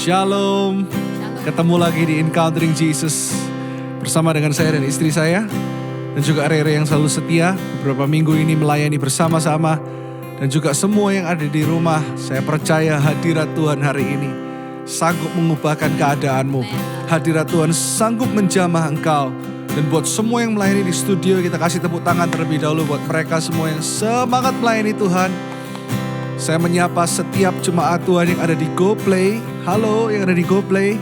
Shalom. Ketemu lagi di Encountering Jesus bersama dengan saya dan istri saya dan juga Rere yang selalu setia beberapa minggu ini melayani bersama-sama, dan juga semua yang ada di rumah. Saya percaya hadirat Tuhan hari ini sanggup mengubahkan keadaanmu. Hadirat Tuhan sanggup menjamah engkau. Dan buat semua yang melayani di studio, kita kasih tepuk tangan terlebih dahulu buat mereka semua yang semangat melayani Tuhan. Saya menyapa setiap jemaat Tuhan yang ada di GoPlay. Halo yang ada di GoPlay.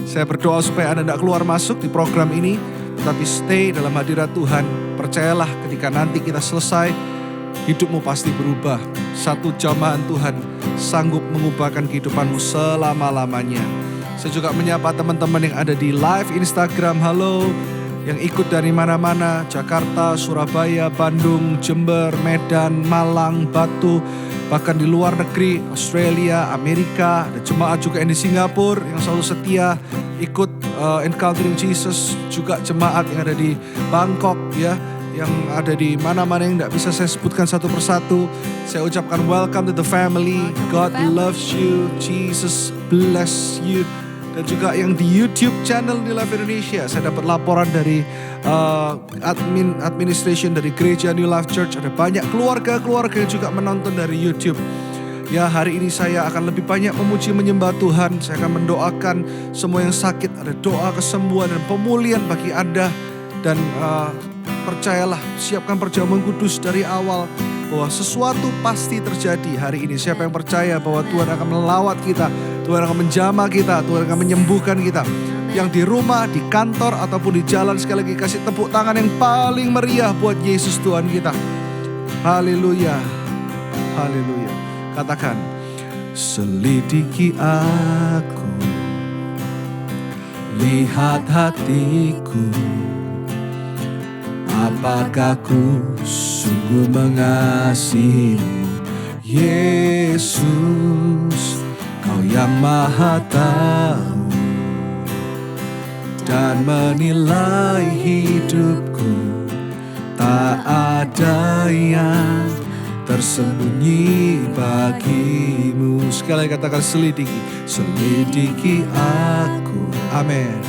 Saya berdoa supaya Anda tidak keluar masuk di program ini, tetapi stay dalam hadirat Tuhan. Percayalah ketika nanti kita selesai, hidupmu pasti berubah. Satu jamahan Tuhan sanggup mengubahkan kehidupanmu selama-lamanya. Saya juga menyapa teman-teman yang ada di live Instagram. Halo, yang ikut dari mana-mana, Jakarta, Surabaya, Bandung, Jember, Medan, Malang, Batu, bahkan di luar negeri, Australia, Amerika. Ada jemaat juga yang di Singapura yang selalu setia ikut Encountering Jesus. Juga jemaat yang ada di Bangkok ya, yang ada di mana-mana yang tidak bisa saya sebutkan satu persatu. Saya ucapkan welcome to the family. God loves you. Jesus bless you. Dan juga yang di YouTube channel New Life Indonesia, saya dapat laporan dari administration dari Gereja New Life Church. Ada banyak keluarga-keluarga yang juga menonton dari YouTube. Ya, hari ini saya akan lebih banyak memuji menyembah Tuhan. Saya akan mendoakan semua yang sakit. Ada doa kesembuhan dan pemulihan bagi Anda. Dan percayalah, siapkan perjamuan kudus dari awal, bahwa sesuatu pasti terjadi hari ini. Siapa yang percaya bahwa Tuhan akan melawat kita, Tuhan akan menjamah kita, Tuhan akan menyembuhkan kita. Yang di rumah, di kantor, ataupun di jalan, sekali lagi kasih tepuk tangan yang paling meriah buat Yesus Tuhan kita. Haleluya, haleluya. Katakan, selidiki aku, lihat hatiku, apakah ku sungguh mengasihimu, Yesus, Kau yang Maha Tahu dan menilai hidupku. Tak ada yang tersembunyi bagimu. Sekali lagi katakan, selidiki, selidiki aku. Amin.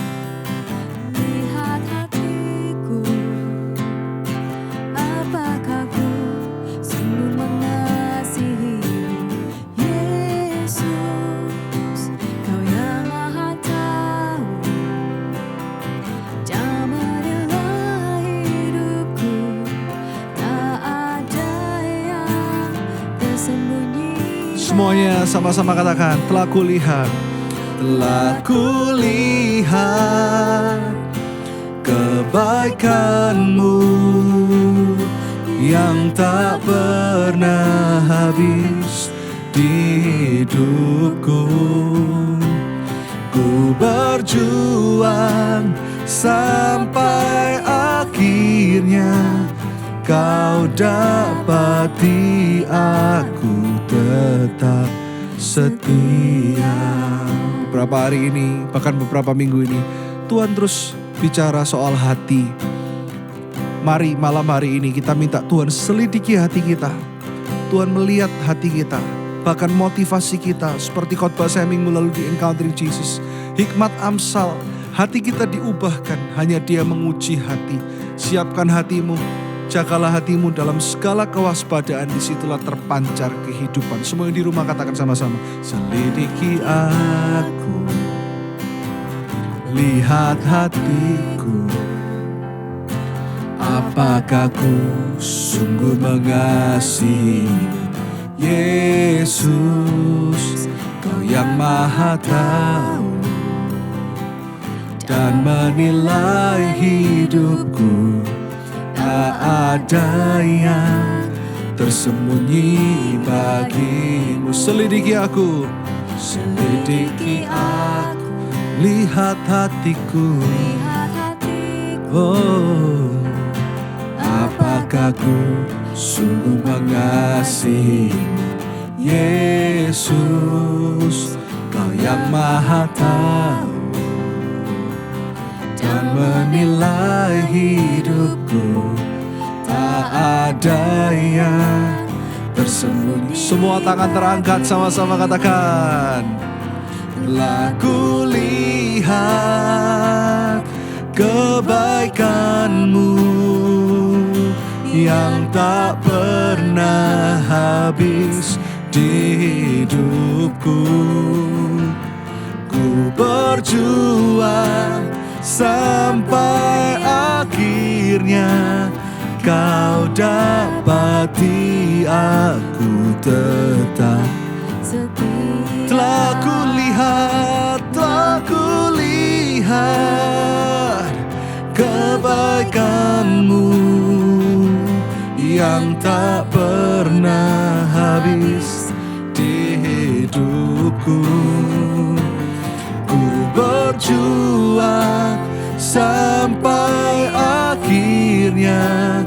Semuanya sama-sama katakan, telah kulihat kebaikan-Mu yang tak pernah habis di hidupku. Ku berjuang sampai akhirnya Kau dapati aku tetap setia. Beberapa hari ini, bahkan beberapa minggu ini, Tuhan terus bicara soal hati. Mari malam hari ini kita minta Tuhan selidiki hati kita. Tuhan melihat hati kita, bahkan motivasi kita. Seperti khotbah saya minggu lalu di Encountering Jesus, hikmat Amsal, hati kita diubahkan, hanya Dia menguji hati. Siapkan hatimu, jagalah hatimu dalam segala kewaspadaan, disitulah terpancar kehidupan. Semua yang di rumah katakan sama-sama, selidiki aku, lihat hatiku, apakah ku sungguh mengasihimu, Yesus, Kau yang Maha Tahu dan menilai hidupku. Tak ada yang tersembunyi bagimu. Selidiki aku, selidiki aku, lihat hatiku. Oh, apakah ku sungguh mengasihimu, Yesus, Kau yang Maha Tahu dan menilai hidupku. Tak ada yang tersembunyi. Semua tangan terangkat, sama-sama katakan. Telah kulihat kebaikan-Mu yang tak pernah habis di hidupku. Ku berjuang sampai akhirnya Kau dapati aku tetap setia. Telah kulihat kebaikan-Mu yang tak pernah habis di hidupku. Ku berjuang sampai akhirnya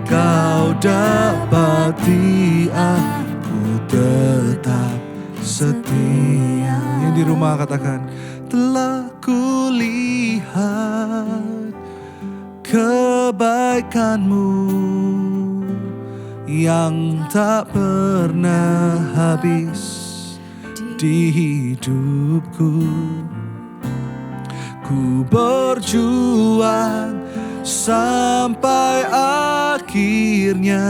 Kau dapati aku tetap setia. Yang di rumah katakan, telah kulihat kebaikan-Mu yang tak pernah habis di hidupku. Ku berjuang sampai akhirnya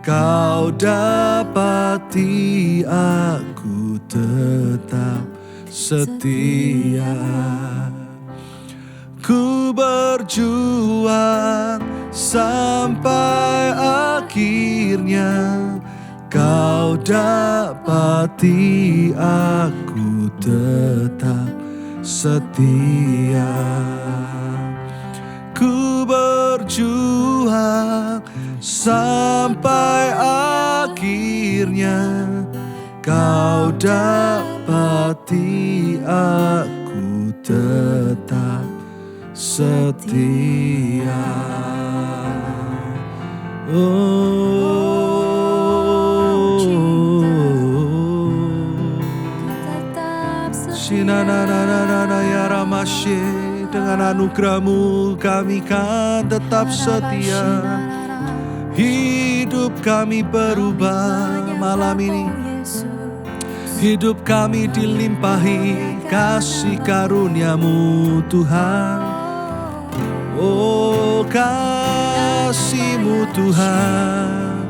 Kau dapati aku tetap setia. Ku berjuang sampai akhirnya Kau dapati aku tetap setia. Ku berjuang sampai akhirnya Kau dapati aku tetap setia. Sinanananana ya Ramashe, dengan anugerah-Mu kami kan tetap setia. Hidup kami berubah malam ini. Hidup kami dilimpahi kasih karunia-Mu Tuhan. Oh kasih-Mu Tuhan,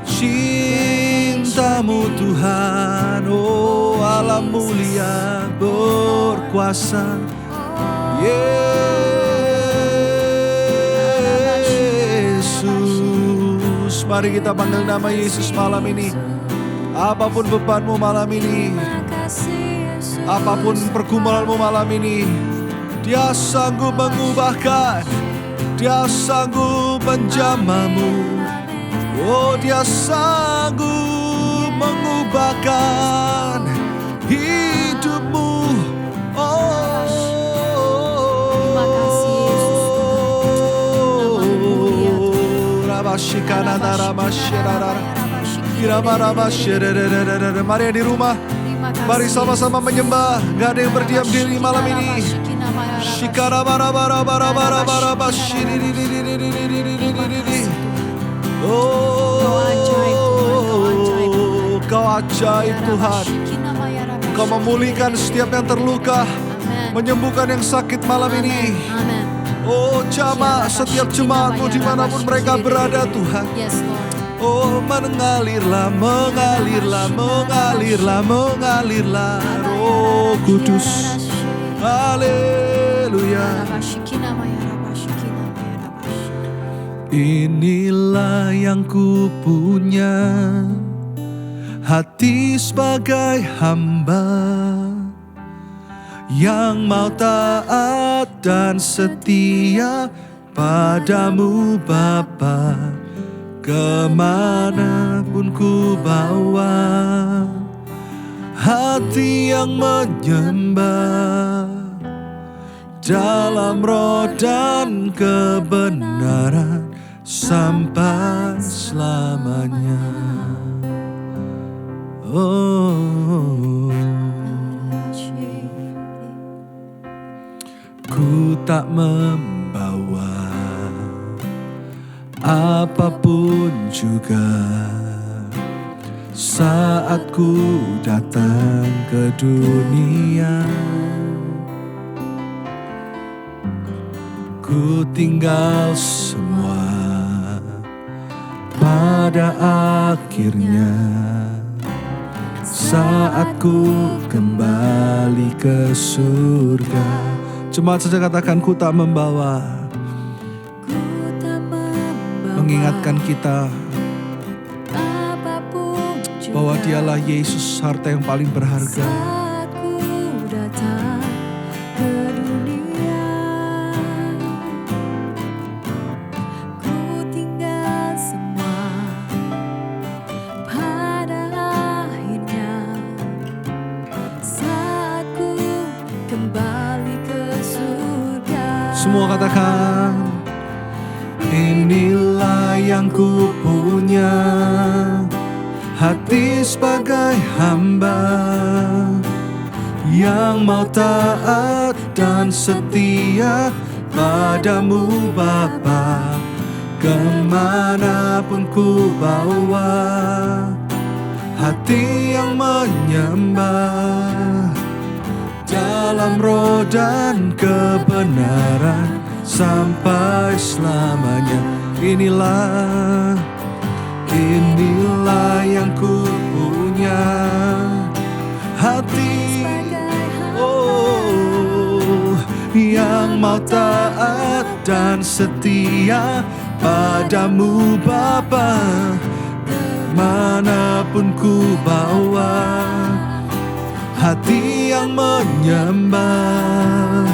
cinta-Mu Tuhan. Oh Allah mulia berkuasa. Yesus, mari kita panggil nama Yesus malam ini. Apapun bebanmu malam ini, apapun pergumulanmu malam ini, Dia sanggup mengubahkan, Dia sanggup menjamahmu. Oh Dia sanggup mengubahkan hidupmu. Oh terima kasih Yesus. Rabashikana Ramashirara. Mari yang di rumah, mari sama-sama menyembah. Gak ada yang berdiam diri malam ini. Oh, Kau ajaib Tuhan. Kau memulihkan setiap yang terluka, menyembuhkan yang sakit malam ini. Oh, jamah setiap jemaat-Mu dimanapun mereka berada Tuhan. Oh mengalirlah, mengalirlah, mengalirlah, mengalirlah Roh Kudus. Haleluya. Inilah yang ku punya, hati sebagai hamba yang mau taat dan setia padamu Bapa. Kemanapun ku bawa, hati yang menyembah dalam roh dan kebenaran sampai selamanya. Oh, ku tak membawa apapun juga, saat ku datang ke dunia. Ku tinggal semua pada akhirnya, saat ku kembali ke surga. Jemaat saja katakan, ku tak membawa, mengingatkan kita bahwa dialah Yesus, harta yang paling berharga. Semua katakan, inilah yang ku punya, hati sebagai hamba yang mau taat dan setia padamu Bapa. Kemanapun ku bawa, hati yang menyembah dalam roh dan kebenaran sampai selamanya. Inilah yang ku punya, hati yang mau taat dan setia padamu Bapa. Manapun ku bawa, hati yang menyembah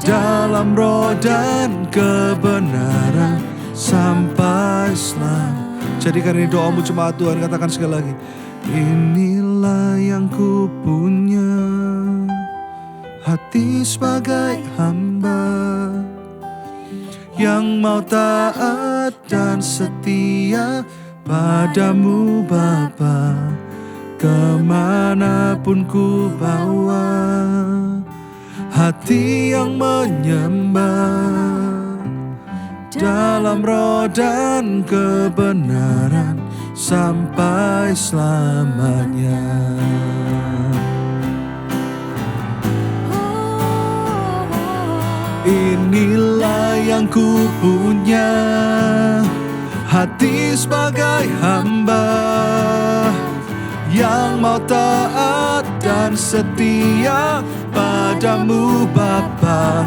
dalam roh dan kebenaran sampai selamanya. Jadikan ini doamu jemaat Tuhan, katakan sekali lagi, inilah yang ku punya, hati sebagai hamba yang mau taat dan setia padamu Bapa. Kemanapun ku bawa, hati yang menyembah dalam roh dan kebenaran sampai selamanya. Inilah yang ku punya, hati sebagai hamba yang mau taat dan setia padamu Bapa.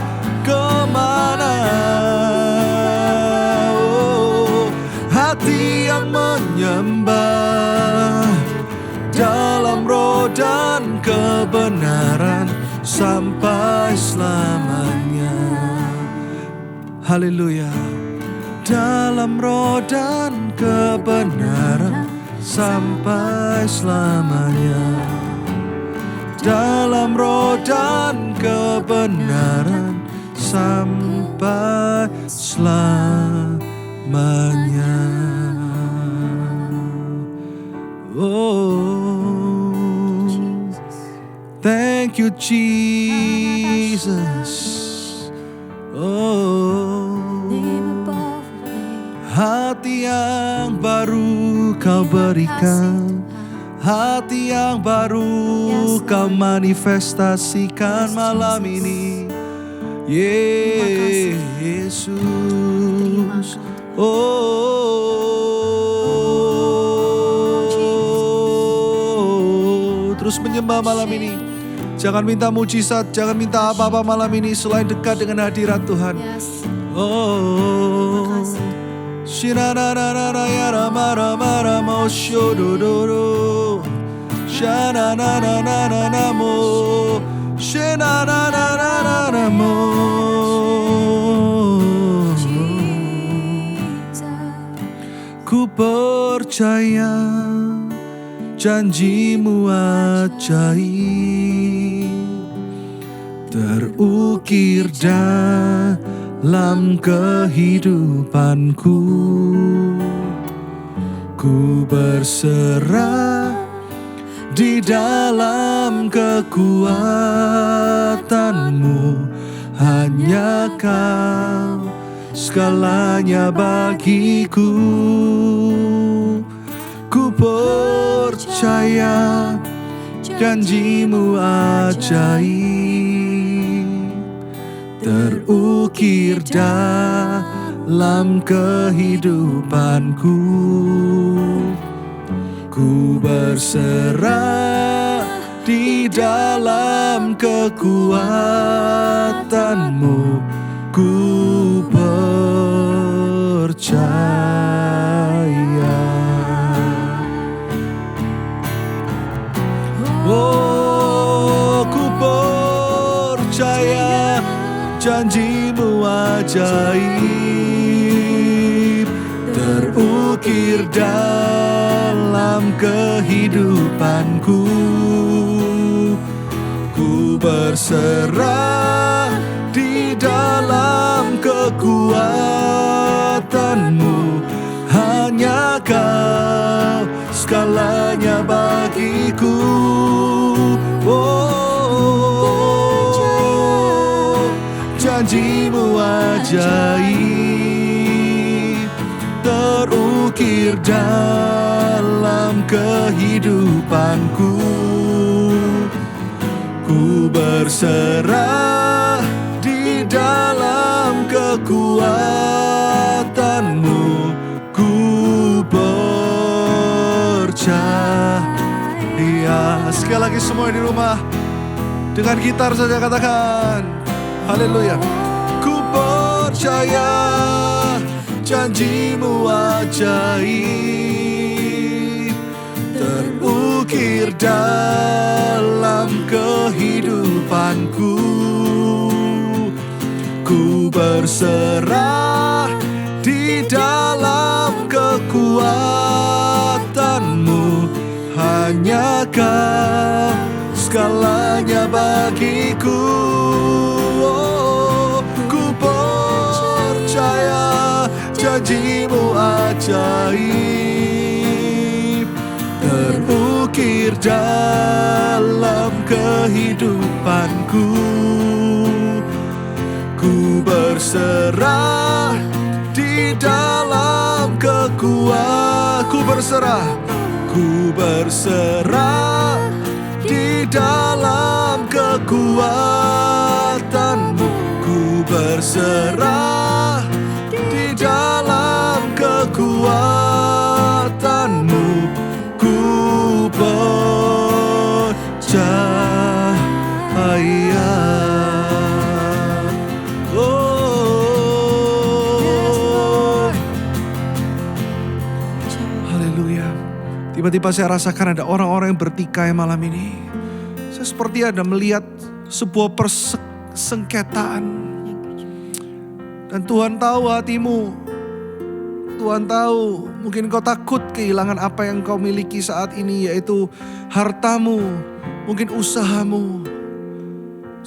Kemana hati yang menyembah dalam roh dan kebenaran sampai selamanya. Haleluya. Dalam roh dan kebenaran sampai selamanya. Dalam roh dan kebenaran sampai selamanya. Oh, thank you Jesus. Oh, hati yang baru kau berikan, hati yang baru kau manifestasikan malam ini, Yesus. Oh, terus menyembah malam ini. Jangan minta mujizat, jangan minta apa-apa malam ini selain dekat dengan hadirat Tuhan. Oh, Shinanana ya rama rama rama shododoro, Shananana mo, Shinanana mo. Ku percaya janjimu ajaib, terukir dalam kehidupanku. Ku berserah di dalam kekuatanmu, hanya Kau segalanya bagiku. Ku percaya janjimu ajaib, terukir dalam kehidupanku. Ku berserah di dalam kekuatanmu, ku percaya. Oh, ku percaya janjimu ajaib, terukir dalam kehidupanku. Ku berserah di dalam kekuatanmu, hanya Kau segalanya bagiku. Oh, janjimu ajaib, terukir dalam kehidupanku. Ku berserah di dalam kekuatanmu, ku percaya. Sekali lagi semua di rumah, dengan gitar saja katakan haleluya. Ku percaya janjimu ajaib, terukir dalam kehidupanku. Ku berserah di dalam kekuatanmu, hanya Kau segalanya bagiku. Oh, ku percaya janjimu ajaib, terukir dalam kehidupanku. Ku berserah di dalam kekuatanmu. Ku berserah di dalam kekuatanmu. Ku berserah di dalam kekuatanmu. Ku percaya. Tiba-tiba saya rasakan ada orang-orang yang bertikai malam ini. Saya seperti ada melihat sebuah persengketaan. Dan Tuhan tahu hatimu. Tuhan tahu mungkin kau takut kehilangan apa yang kau miliki saat ini, yaitu hartamu, mungkin usahamu.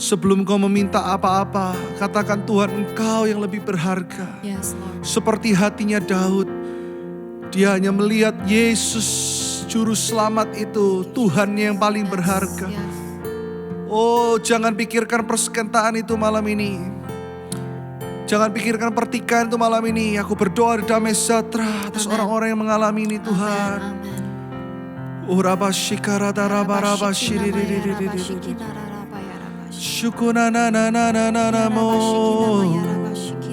Sebelum kau meminta apa-apa, katakan Tuhan, Engkau yang lebih berharga. Yes, Lord. Seperti hatinya Daud. Dia hanya melihat Yesus Juru Selamat itu Tuhannya yang paling berharga. Yes. Oh, jangan pikirkan persengketaan itu malam ini. Jangan pikirkan pertikaian itu malam ini. Aku berdoa damai sejahtera atas orang-orang yang mengalami ini Tuhan. Oh, rabashikarata rabashiriri. Syukunananananamo.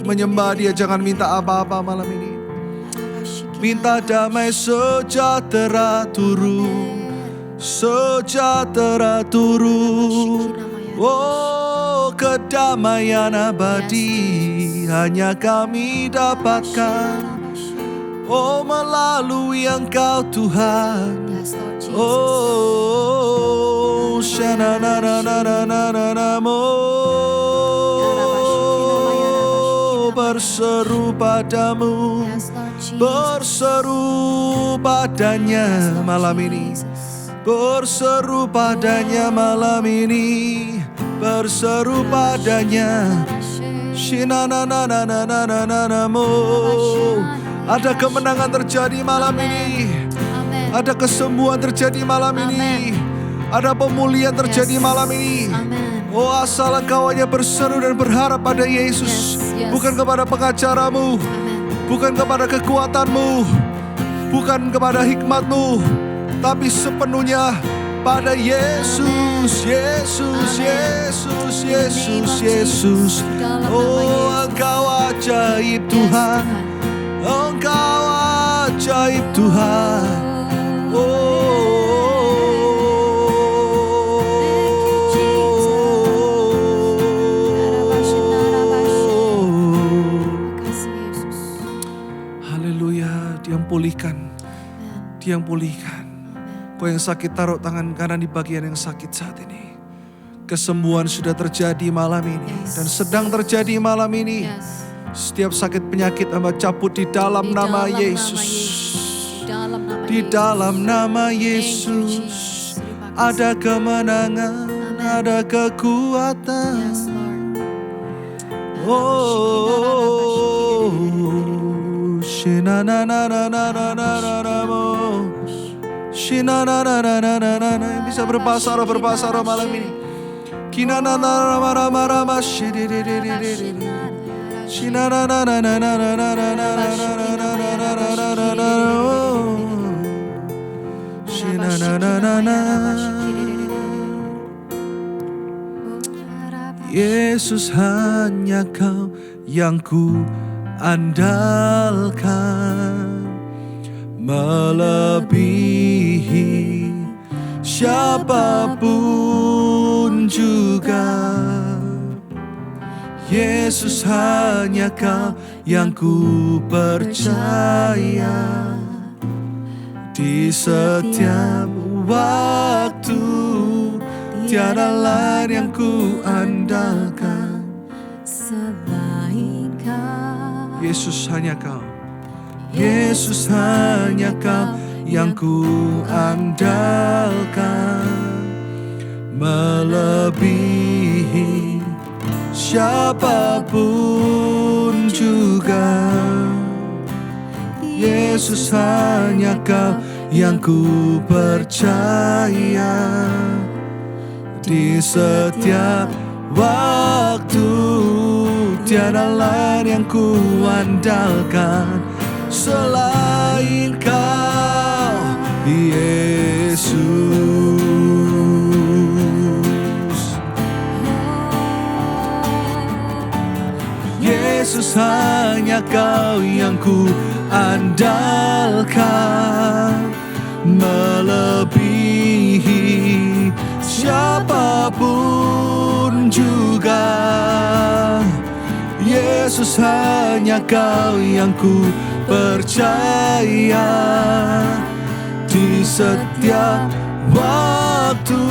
Menyembah Dia, jangan minta apa-apa malam ini. Minta damai sejahtera turun, sejahtera turun. Oh, kedamaian abadi hanya kami dapatkan. Oh, melalui Engkau Tuhan. Oh, shananananananamo. Berseru padamu, berseru padanya malam ini, berseru padanya malam ini, berseru padanya. Shinananananananamo. Ada kemenangan terjadi malam ini, ada kesembuhan terjadi malam ini, ada pemulihan terjadi malam ini. Oh, asal engkau hanya berseru dan berharap pada Yesus. Bukan kepada pengacaramu, bukan kepada kekuatanmu, bukan kepada hikmat-Mu, tapi sepenuhnya pada Yesus, Yesus, Yesus, Yesus, Yesus. Oh, Engkau ajaib Tuhan, Engkau ajaib Tuhan. Haleluya, Dia yang pulihkan, Dia yang pulihkan. Kau yang sakit taruh tangan kanan di bagian yang sakit saat ini. Kesembuhan sudah terjadi malam ini dan sedang terjadi malam ini. Setiap sakit penyakit Hamba cabut di dalam nama Yesus. Di dalam nama Yesus ada kemenangan, ada kekuatan. Oh, yang bisa berbahasa roh malam ini. Yesus, hanya Kau yang ku andalkan, melebihi siapapun juga. Yesus, hanya Kau yang ku percaya. Di setiap waktu tiada lain yang ku andalkan selain Kau. Yesus, hanya Kau. Yesus, hanya Kau yang ku andalkan, melebihi siapapun juga. Yesus, hanya Kau yang ku percaya. Di setiap waktu tiada lain yang ku andalkan selain Kau, Yesus. Yesus, hanya Kau yang ku andalkan, melebihi siapapun juga. Yesus, hanya Kau yang ku percaya. Di setiap waktu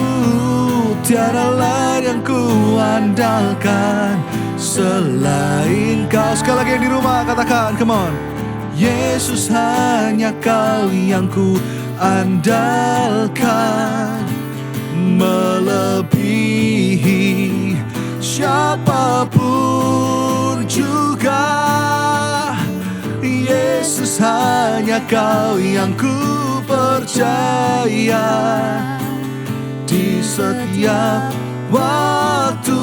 tiada lain yang ku andalkan selain Kau. Sekali lagi yang di rumah katakan, come on. Yesus, hanya Kau yang ku andalkan, melebihi siapapun juga. Yesus, hanya Kau yang ku percaya. Di setiap waktu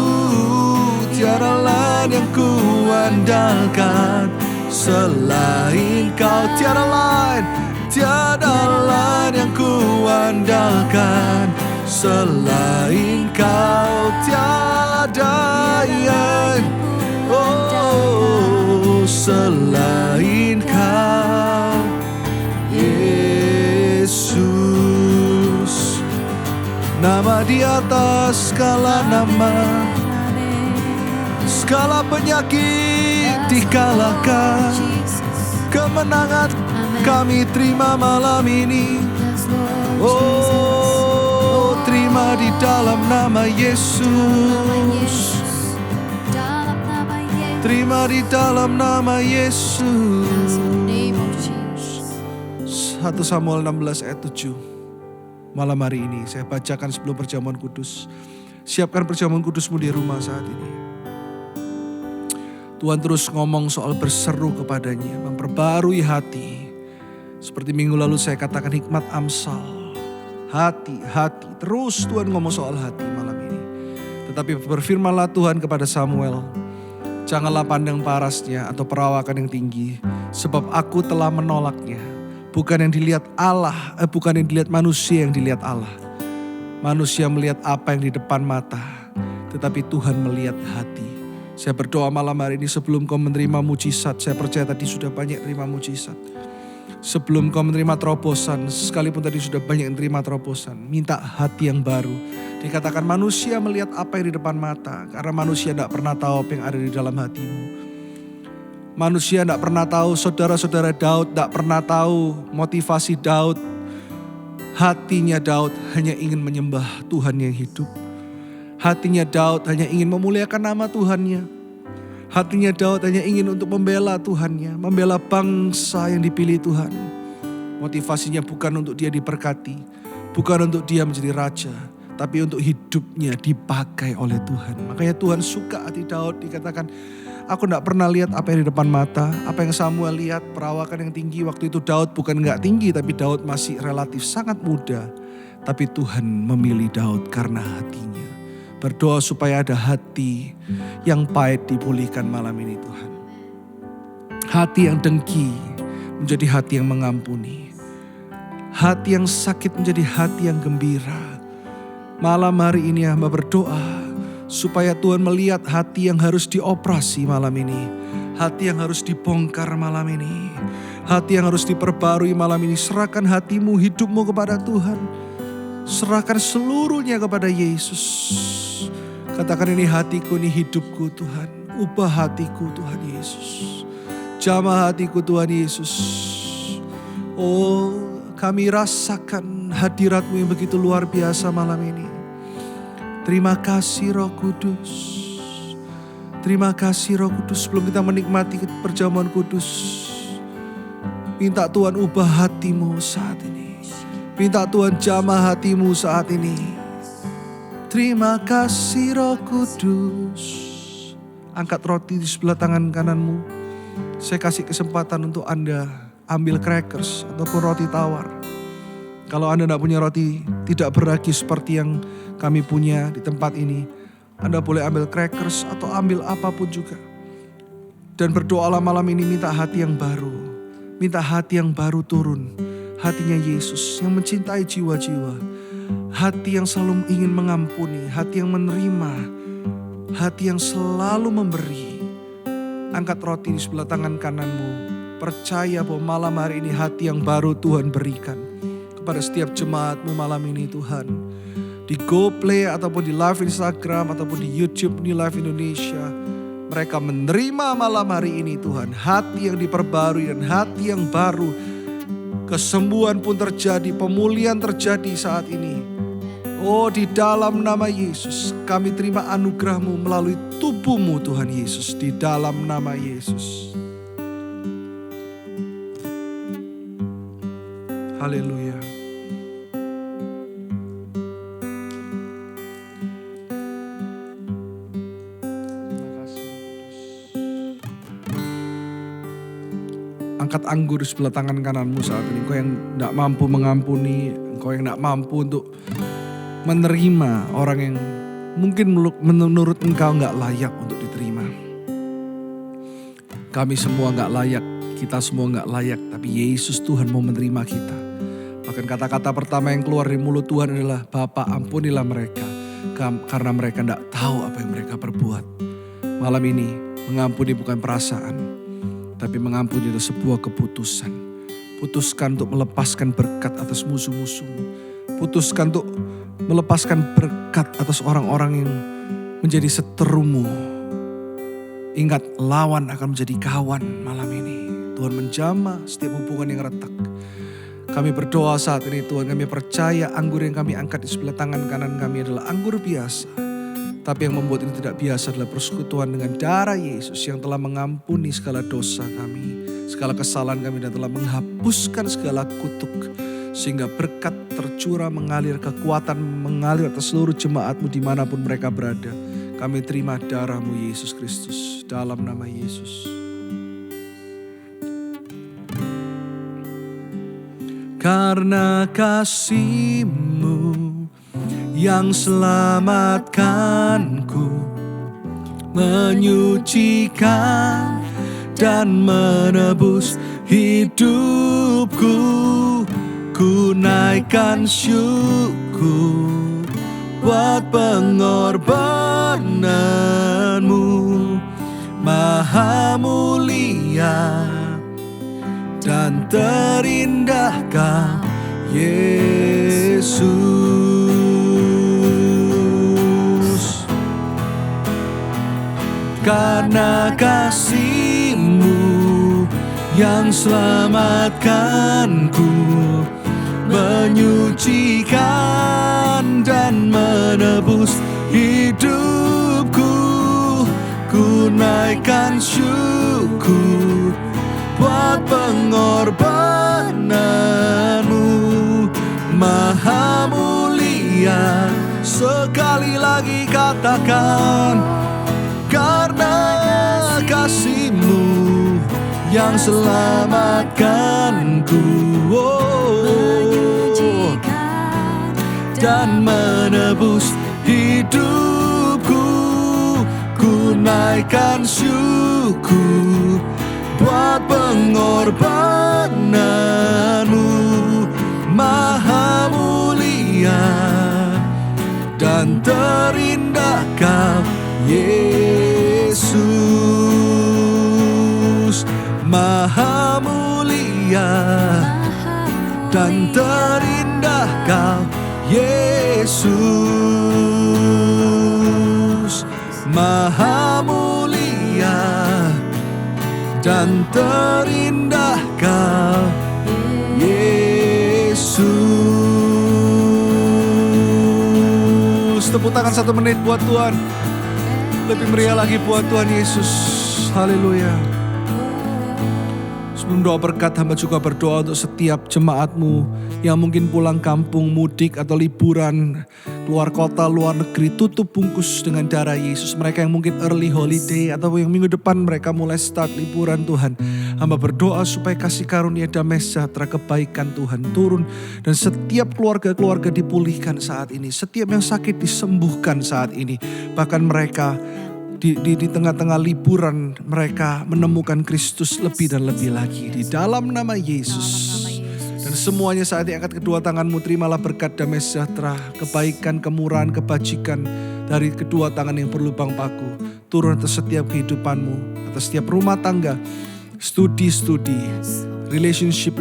tiada lain yang ku andalkan selain Kau. Tiada lain, tiada lain yang ku andalkan selain Kau. Tiada yang, oh, selain Kau, Yesus. Nama di atas segala nama, segala penyakit dikalahkan. Kemenangan kami terima malam ini. Oh, terima di dalam nama Yesus. Terima di dalam nama Yesus. 1 Samuel 16 ayat 7. Malam hari ini saya bacakan sebelum perjamuan kudus. Siapkan perjamuan kudusmu di rumah saat ini. Tuhan terus ngomong soal berseru kepadanya, memperbarui hati. Seperti minggu lalu saya katakan hikmat Amsal. Hati. Terus Tuhan ngomong soal hati malam ini. Tetapi berfirmanlah Tuhan kepada Samuel, janganlah pandang parasnya atau perawakan yang tinggi, sebab aku telah menolaknya. Bukan yang dilihat Allah, bukan yang dilihat manusia yang dilihat Allah. Manusia melihat apa yang di depan mata, tetapi Tuhan melihat hati. Saya berdoa malam hari ini sebelum kau menerima mujizat, saya percaya tadi sudah banyak terima mujizat. Sebelum kau menerima terobosan, sekalipun tadi sudah banyak yang terima terobosan, minta hati yang baru. Dikatakan manusia melihat apa yang di depan mata, karena manusia tidak pernah tahu apa yang ada di dalam hatimu. Manusia tidak pernah tahu, saudara-saudara Daud tidak pernah tahu motivasi Daud. Hatinya Daud hanya ingin menyembah Tuhan yang hidup. Hatinya Daud hanya ingin memuliakan nama Tuhannya. Hatinya Daud hanya ingin untuk membela Tuhannya, membela bangsa yang dipilih Tuhan. Motivasinya bukan untuk dia diberkati, bukan untuk dia menjadi raja, tapi untuk hidupnya dipakai oleh Tuhan. Makanya Tuhan suka hati Daud, dikatakan, aku tidak pernah lihat apa yang di depan mata, apa yang Samuel lihat, perawakan yang tinggi. Waktu itu Daud bukan gak tinggi, tapi Daud masih relatif sangat muda. Tapi Tuhan memilih Daud karena hatinya. Berdoa supaya ada hati yang pahit dipulihkan malam ini Tuhan. Hati yang dengki menjadi hati yang mengampuni. Hati yang sakit menjadi hati yang gembira. Malam hari ini hamba berdoa supaya Tuhan melihat hati yang harus dioperasi malam ini. Hati yang harus dibongkar malam ini. Hati yang harus diperbarui malam ini. Serahkan hatimu, hidupmu kepada Tuhan. Serahkan seluruhnya kepada Yesus. Katakan, ini hatiku, ini hidupku Tuhan. Ubah hatiku Tuhan Yesus. Jamah hatiku Tuhan Yesus. Oh, kami rasakan hadirat-Mu yang begitu luar biasa malam ini. Terima kasih Roh Kudus. Terima kasih Roh Kudus. Sebelum kita menikmati perjamuan kudus, minta Tuhan ubah hatimu saat ini. Minta Tuhan jamah hatimu saat ini. Terima kasih Roh Kudus. Angkat roti di sebelah tangan kananmu. Saya kasih kesempatan untuk Anda ambil crackers ataupun roti tawar. Kalau Anda tidak punya roti tidak beragi seperti yang kami punya di tempat ini, Anda boleh ambil crackers atau ambil apapun juga. Dan berdoalah malam ini, minta hati yang baru. Minta hati yang baru turun. Hatinya Yesus yang mencintai jiwa-jiwa. Hati yang selalu ingin mengampuni, hati yang menerima, hati yang selalu memberi. Angkat roti di sebelah tangan kananmu. Percaya bahwa malam hari ini hati yang baru Tuhan berikan kepada setiap jemaatmu malam ini Tuhan. Di GoPlay ataupun di live Instagram ataupun di YouTube di live Indonesia, mereka menerima malam hari ini Tuhan. Hati yang diperbarui dan hati yang baru. Kesembuhan pun terjadi, pemulihan terjadi saat ini. Oh, di dalam nama Yesus kami terima anugerah-Mu melalui tubuh-Mu Tuhan Yesus. Di dalam nama Yesus. Haleluya. Angkat anggur di sebelah tangan kananmu saat ini. Engkau yang tidak mampu mengampuni, engkau yang tidak mampu untuk menerima orang yang mungkin menurut engkau gak layak untuk diterima. Kami semua gak layak, kita semua gak layak, tapi Yesus Tuhan mau menerima kita. Bahkan kata-kata pertama yang keluar dari mulut Tuhan adalah, Bapa ampunilah mereka, karena mereka gak tahu apa yang mereka perbuat. Malam ini mengampuni bukan perasaan, tapi mengampuni adalah sebuah keputusan. Putuskan untuk melepaskan berkat atas musuh-musuhmu. Putuskan untuk melepaskan berkat atas orang-orang yang menjadi seterumu. Ingat, lawan akan menjadi kawan malam ini. Tuhan menjamah setiap hubungan yang retak. Kami berdoa saat ini Tuhan, kami percaya anggur yang kami angkat di sebelah tangan kanan kami adalah anggur biasa. Tapi yang membuat ini tidak biasa adalah persekutuan dengan darah Yesus yang telah mengampuni segala dosa kami, segala kesalahan kami, dan telah menghapuskan segala kutuk. Sehingga berkat tercurah, mengalir, kekuatan mengalir atas seluruh jemaat-Mu dimanapun mereka berada. Kami terima darah-Mu Yesus Kristus, dalam nama Yesus. Karena kasih-Mu yang selamatkanku, menyucikan dan menebus hidupku. Ku naikkan syukur buat pengorbananmu, maha mulia dan terindah Kau Yesus. Karena kasih-Mu yang selamatkanku, menyucikan dan menebus hidupku. Ku naikkan syukur buat pengorbananmu, maha mulia. Sekali lagi katakan, karena kasih-Mu yang selamatkanku, dan menebus hidupku. Ku naikkan syukur buat pengorbananmu, maha mulia dan terindah Kau Yesus. Maha mulia dan terindah Kau Yesus. Maha mulia dan terindah Kau Yesus. Tepuk tangan 1 menit buat Tuhan. Lebih meriah lagi buat Tuhan Yesus. Haleluya. Sebelum doa berkat, hamba juga berdoa untuk setiap jemaat-Mu yang mungkin pulang kampung, mudik atau liburan, luar kota, luar negeri, tutup bungkus dengan darah Yesus. Mereka yang mungkin early holiday atau yang minggu depan mereka mulai start liburan, Tuhan. Hamba berdoa supaya kasih karunia, damai sejahtera, kebaikan Tuhan turun. Dan setiap keluarga-keluarga dipulihkan saat ini. Setiap yang sakit disembuhkan saat ini. Bahkan mereka di tengah-tengah liburan mereka menemukan Kristus lebih dan lebih lagi. Di dalam nama Yesus. Dan semuanya saat ini angkat kedua tanganmu, terimalah berkat damai sejahtera, kebaikan, kemurahan, kebajikan dari kedua tangan yang berlubang paku. Turun atas setiap kehidupanmu, atas setiap rumah tangga, studi-studi, relationship,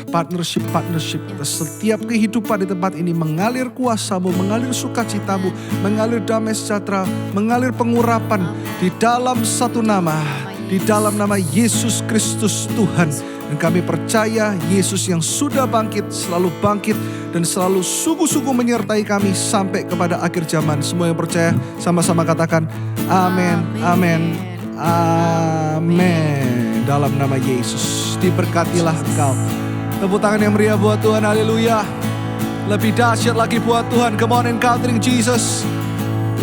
partnership, atas setiap kehidupan di tempat ini. Mengalir kuasa-Mu, mengalir sukacita-Mu, mengalir damai sejahtera, mengalir pengurapan di dalam satu nama, di dalam nama Yesus Kristus Tuhan. Dan kami percaya Yesus yang sudah bangkit, selalu bangkit dan selalu sungguh-sungguh menyertai kami sampai kepada akhir zaman. Semua yang percaya sama-sama katakan amin, amin, amin. Dalam nama Yesus, diberkatilah engkau. Tepuk tangan yang meriah buat Tuhan, haleluya. Lebih dahsyat lagi buat Tuhan, come on encountering Jesus.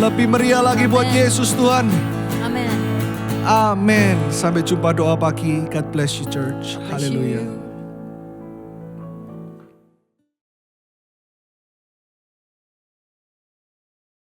Lebih meriah lagi buat Yesus Tuhan. Amin. Amin. Sampai jumpa doa pagi. God bless you church. Haleluya.